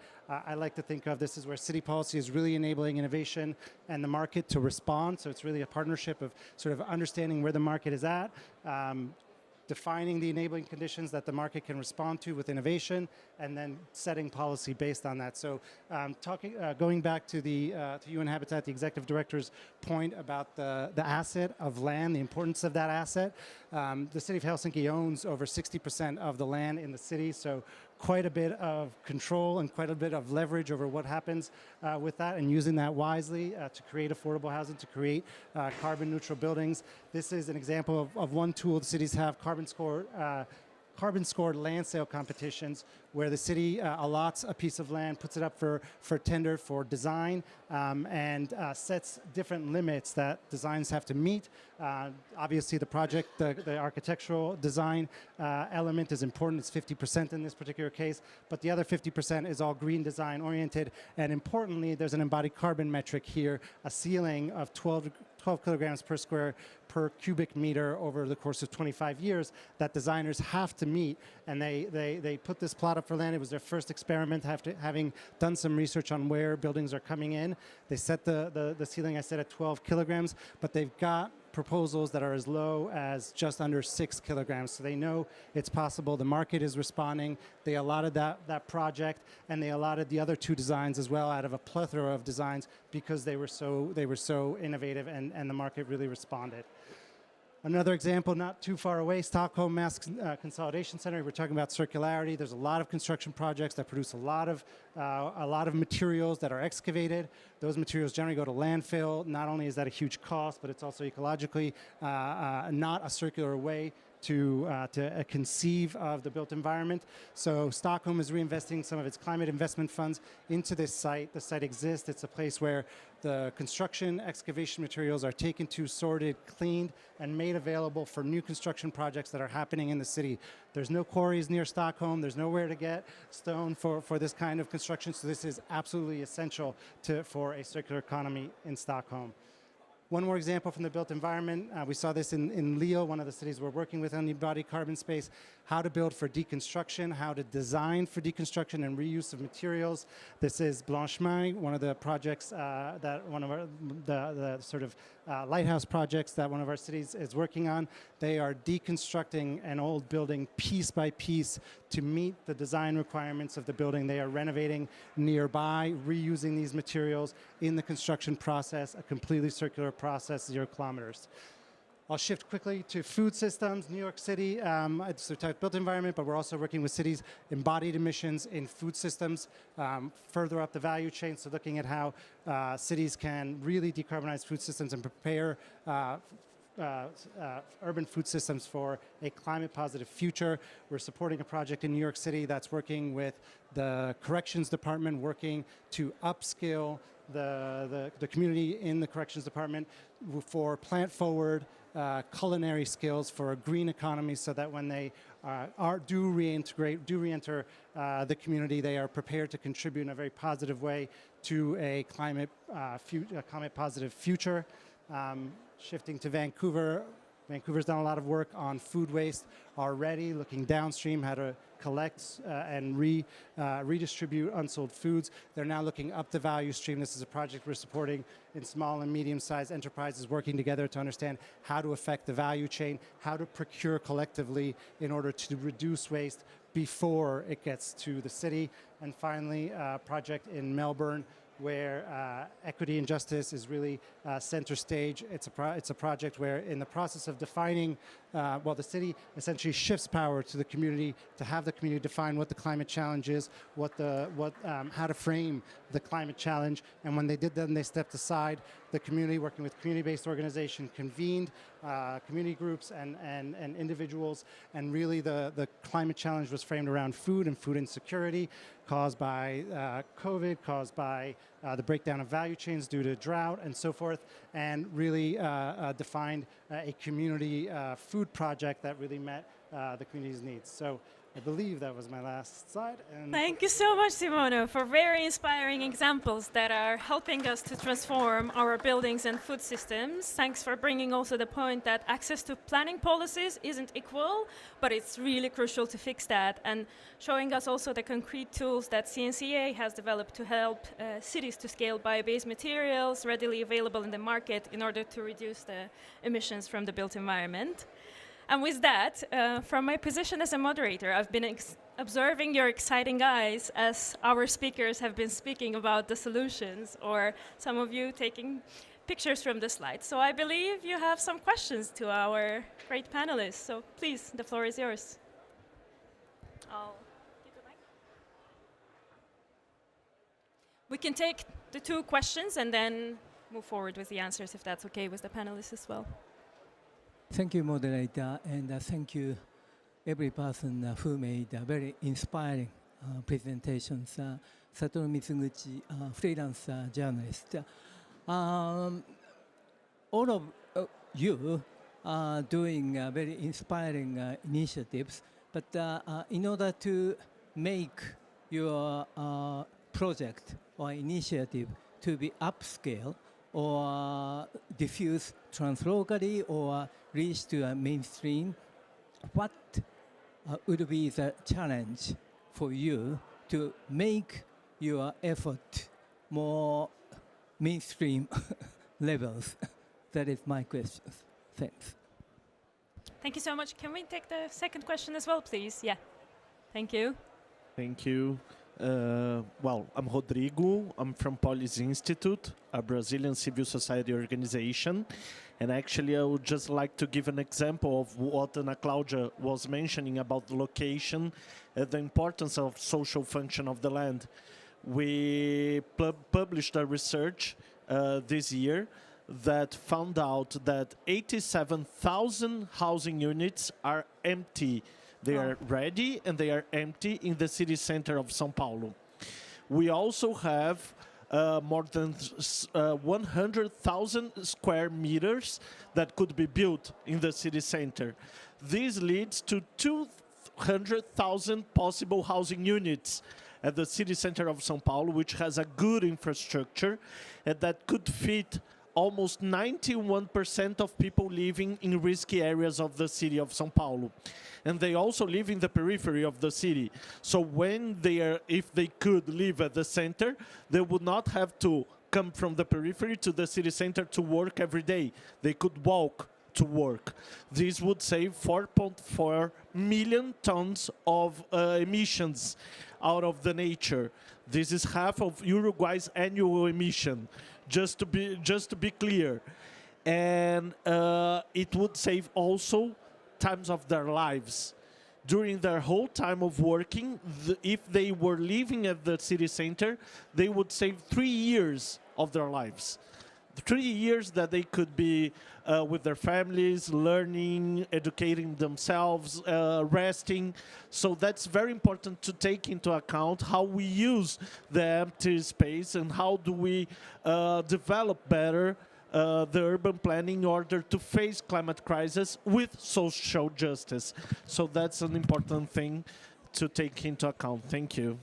like to think of. This is where city policy is really enabling innovation and the market to respond. So it's really a partnership of sort of understanding where the market is at, defining the enabling conditions that the market can respond to with innovation, and then setting policy based on that. So going back to to UN Habitat, the executive director's point about the asset of land, the importance of that asset. The city of Helsinki owns over 60% of the land in the city, so quite a bit of control and quite a bit of leverage over what happens with that, and using that wisely to create affordable housing, to create carbon neutral buildings. This is an example of one tool the cities have, carbon scored land sale competitions, where the city allots a piece of land, puts it up for tender for design, and sets different limits that designs have to meet. Obviously the architectural design element is important. It's 50% in this particular case, but the other 50% is all green design oriented. And importantly, there's an embodied carbon metric here, a ceiling of 12 kilograms per cubic meter over the course of 25 years that designers have to meet. And they put this plot up for land. It was their first experiment, having done some research on where buildings are coming in. They set the ceiling, I said, at 12 kilograms, but they've got proposals that are as low as just under 6 kilograms. So they know it's possible. The market is responding. They allotted that project, and they allotted the other 2 designs as well out of a plethora of designs because they were so innovative, and the market really responded. Another example, not too far away, Stockholm Mass Consolidation Center. We're talking about circularity. There's a lot of construction projects that produce a lot of materials that are excavated. Those materials generally go to landfill. Not only is that a huge cost, but it's also ecologically not a circular way to conceive of the built environment. So Stockholm is reinvesting some of its climate investment funds into this site. The site exists. It's a place where the construction excavation materials are taken to, sorted, cleaned, and made available for new construction projects that are happening in the city. There's no quarries near Stockholm. There's nowhere to get stone for this kind of construction. So this is absolutely essential for a circular economy in Stockholm. One more example from the built environment. We saw this in Lille, one of the cities we're working with on the embodied carbon space, how to build for deconstruction, how to design for deconstruction and reuse of materials. This is Blanchemaille, one of the projects that one of our, the sort of lighthouse projects that one of our cities is working on. They are deconstructing an old building piece by piece to meet the design requirements of the building. They are renovating nearby, reusing these materials in the construction process, a completely circular process, 0 kilometers. I'll shift quickly to food systems. New York City, it's a type built environment, but we're also working with cities' embodied emissions in food systems further up the value chain. So looking at how cities can really decarbonize food systems and prepare urban food systems for a climate positive future. We're supporting a project in New York City that's working with the corrections department, working to upskill the community in the corrections department for plant forward culinary skills for a green economy, so that when they do re-enter the community, they are prepared to contribute in a very positive way to a climate positive future. Shifting to Vancouver, Vancouver's done a lot of work on food waste already, looking downstream how to collect and redistribute unsold foods. They're now looking up the value stream. This is a project we're supporting in small and medium-sized enterprises working together to understand how to affect the value chain, how to procure collectively in order to reduce waste before it gets to the city. And finally, a project in Melbourne where equity and justice is really center stage. It's a project where, in the process of defining, the city essentially shifts power to the community to have the community define what the climate challenge is, how to frame the climate challenge. And when they did that, and they stepped aside, the community, working with community-based organization, convened community groups and individuals, and really the climate challenge was framed around food and food insecurity caused by COVID, caused by the breakdown of value chains due to drought and so forth, and really defined a community food project that really met the community's needs. So I believe that was my last slide. And thank you so much, Simono, for very inspiring examples that are helping us to transform our buildings and food systems. Thanks for bringing also the point that access to planning policies isn't equal, but it's really crucial to fix that, and showing us also the concrete tools that CNCA has developed to help cities to scale bio-based materials readily available in the market in order to reduce the emissions from the built environment. And with that, from my position as a moderator, I've been observing your exciting eyes as our speakers have been speaking about the solutions, or some of you taking pictures from the slides. So I believe you have some questions to our great panelists. So please, the floor is yours. I'll give the mic. We can take the 2 questions and then move forward with the answers, if that's okay with the panelists as well. Thank you, moderator, and thank you every person who made very inspiring presentations. Satoru Mizuguchi, freelance journalist. All of you are doing very inspiring initiatives, but in order to make your project or initiative to be upscale or diffuse translocally or reach to a mainstream, what would be the challenge for you to make your effort more mainstream levels? That is my question. Thanks. Thank you so much. Can we take the second question as well, please? Yeah. Thank you. Thank you. Well, I'm Rodrigo. I'm from Polis Institute, a Brazilian civil society organization. And actually, I would just like to give an example of what Ana Cláudia was mentioning about the location and the importance of social function of the land. We published a research this year that found out that 87,000 housing units are empty. They are ready and they are empty in the city center of São Paulo. We also have more than 100,000 square meters that could be built in the city center. This leads to 200,000 possible housing units at the city center of São Paulo, which has a good infrastructure and that could fit almost 91% of people living in risky areas of the city of São Paulo. And they also live in the periphery of the city. So when if they could live at the center, they would not have to come from the periphery to the city center to work every day. They could walk to work. This would save 4.4 million tons of emissions out of the nature. This is half of Uruguay's annual emission, just to be clear. And it would save also times of their lives. During their whole time of working, if they were living at the city center, they would save 3 years of their lives. 3 years that they could be with their families, learning, educating themselves, resting. So that's very important to take into account how we use the empty space and how do we develop better the urban planning in order to face climate crisis with social justice. So that's an important thing to take into account. Thank you.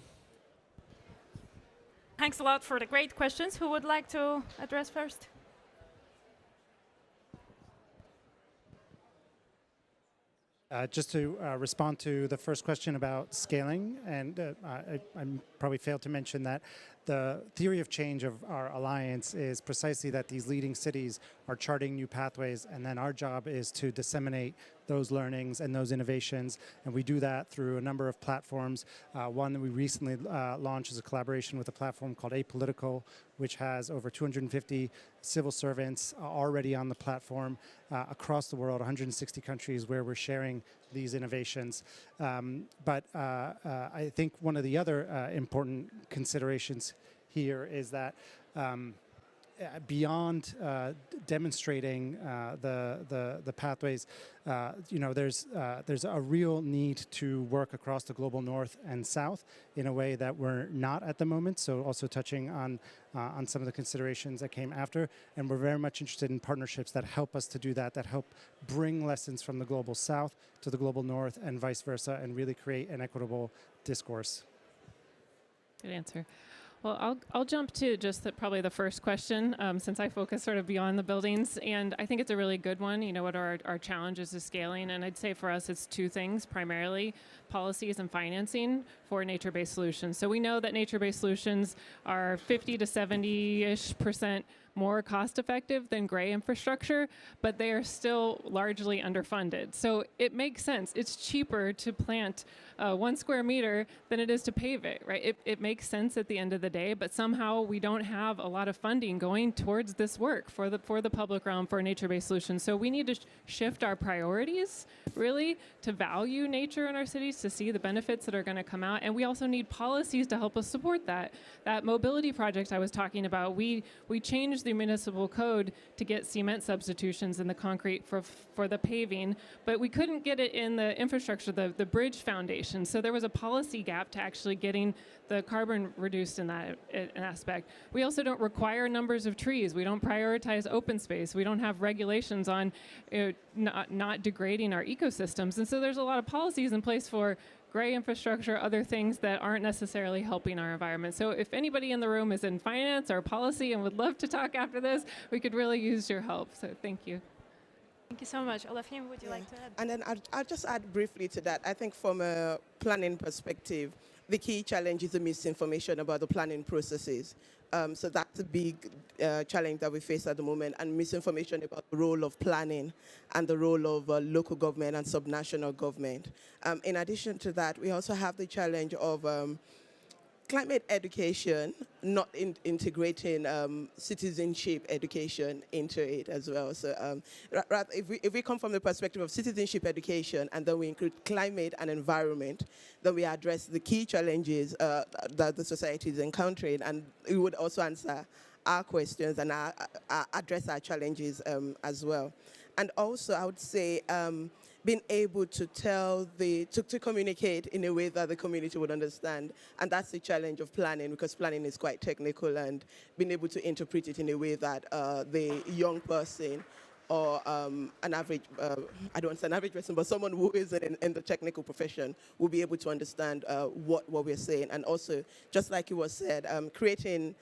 Thanks a lot for the great questions. Who would like to address first? Just to respond to the first question about scaling, and I probably failed to mention that the theory of change of our alliance is precisely that these leading cities are charting new pathways, and then our job is to disseminate those learnings and those innovations, and we do that through a number of platforms. One that we recently launched is a collaboration with a platform called Apolitical, which has over 250 civil servants already on the platform across the world, 160 countries where we're sharing these innovations. But I think one of the other important considerations here is that beyond demonstrating the pathways, there's a real need to work across the global north and south in a way that we're not at the moment. So also touching on some of the considerations that came after, and we're very much interested in partnerships that help us to do that, that help bring lessons from the global south to the global north and vice versa, and really create an equitable discourse. Good answer. Well, I'll jump to just probably the first question, since I focus sort of beyond the buildings, and I think it's a really good one. You know, what are our challenges is scaling, and I'd say for us it's two things, primarily policies and financing for nature-based solutions. So we know that nature-based solutions are 50 to 70-ish% more cost-effective than gray infrastructure, but they are still largely underfunded. So it makes sense. It's cheaper to plant 1 square meter than it is to pave it, right? It makes sense at the end of the day, but somehow we don't have a lot of funding going towards this work for the public realm for nature-based solutions. So we need to shift our priorities, really, to value nature in our cities, to see the benefits that are going to come out, and we also need policies to help us support that. That mobility project I was talking about, we changed the municipal code to get cement substitutions in the concrete for the paving, but we couldn't get it in the infrastructure, the bridge foundation. So there was a policy gap to actually getting the carbon reduced in that aspect. We also don't require numbers of trees. We don't prioritize open space. We don't have regulations on not degrading our ecosystems. And so there's a lot of policies in place for gray infrastructure, other things that aren't necessarily helping our environment. So if anybody in the room is in finance or policy and would love to talk after this, we could really use your help. So thank you. Thank you so much. Olafia, would you like to add? And then I'll just add briefly to that. I think from a planning perspective, the key challenge is the misinformation about the planning processes. So that's a big challenge that we face at the moment, and misinformation about the role of planning and the role of local government and subnational government. In addition to that, we also have the challenge of climate education, not integrating citizenship education into it as well. So if we come from the perspective of citizenship education and then we include climate and environment, then we address the key challenges that the society is encountering, and we would also answer our questions and address our challenges as well. And also, I would say, being able to to communicate in a way that the community would understand. And that's the challenge of planning, because planning is quite technical, and being able to interpret it in a way that the young person or an average, I don't want to say an average person, but someone who is in the technical profession will be able to understand what we're saying. And also, just like it was said, creating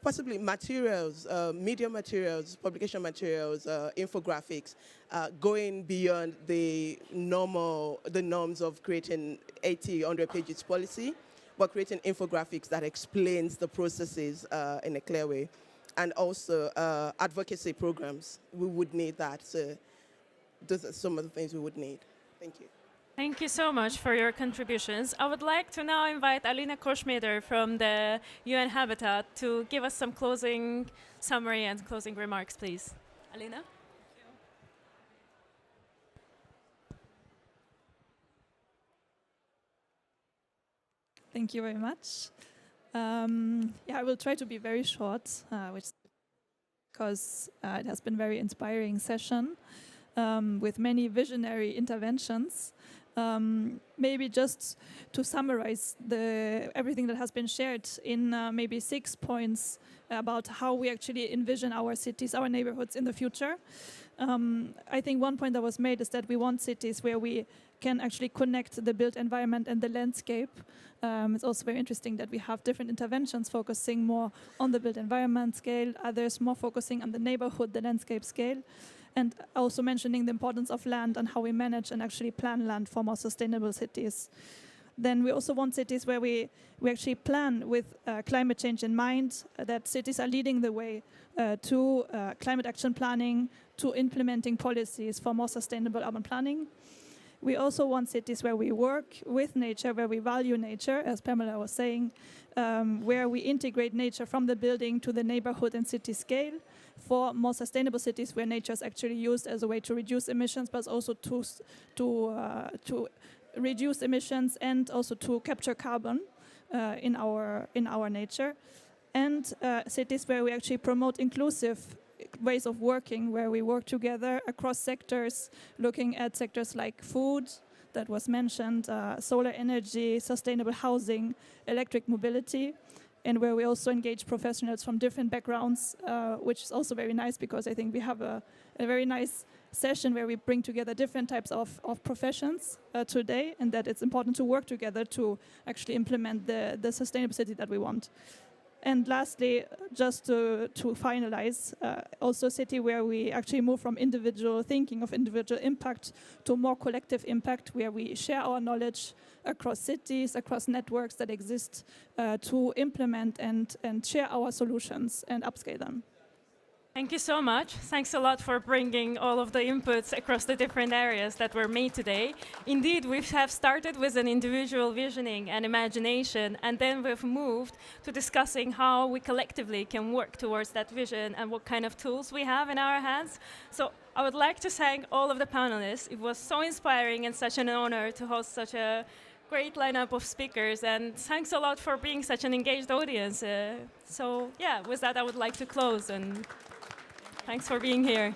possibly materials, media materials, publication materials, infographics, going beyond the norms of creating 80, 100 pages policy, but creating infographics that explains the processes in a clear way. And also advocacy programs, we would need that. So those are some of the things we would need. Thank you. Thank you so much for your contributions. I would like to now invite Alina Koschmider from the UN Habitat to give us some closing summary and closing remarks, please. Alina? Thank you very much. I will try to be very short, because it has been a very inspiring session with many visionary interventions. Maybe just to summarize everything that has been shared in maybe 6 points about how we actually envision our cities, our neighborhoods in the future. I think one point that was made is that we want cities where we can actually connect the built environment and the landscape. It's also very interesting that we have different interventions focusing more on the built environment scale, others more focusing on the neighborhood, the landscape scale, and also mentioning the importance of land and how we manage and actually plan land for more sustainable cities. Then we also want cities where we actually plan with climate change in mind, that cities are leading the way to climate action planning, to implementing policies for more sustainable urban planning. We also want cities where we work with nature, where we value nature, as Pamela was saying, where we integrate nature from the building to the neighborhood and city scale, for more sustainable cities where nature is actually used as a way to reduce emissions, but also to reduce emissions and also to capture carbon in our nature, and cities where we actually promote inclusive ways of working, where we work together across sectors, looking at sectors like food, that was mentioned, solar energy, sustainable housing, electric mobility, and where we also engage professionals from different backgrounds, which is also very nice, because I think we have a very nice session where we bring together different types of professions today, and that it's important to work together to actually implement the sustainable city that we want. And lastly, just to finalize, also a city where we actually move from individual thinking of individual impact to more collective impact, where we share our knowledge across cities, across networks that exist to implement and share our solutions and upscale them. Thank you so much. Thanks a lot for bringing all of the inputs across the different areas that were made today. Indeed, we have started with an individual visioning and imagination, and then we've moved to discussing how we collectively can work towards that vision and what kind of tools we have in our hands. So I would like to thank all of the panelists. It was so inspiring and such an honor to host such a great lineup of speakers, and thanks a lot for being such an engaged audience. So yeah, with that I would like to close, and thanks for being here.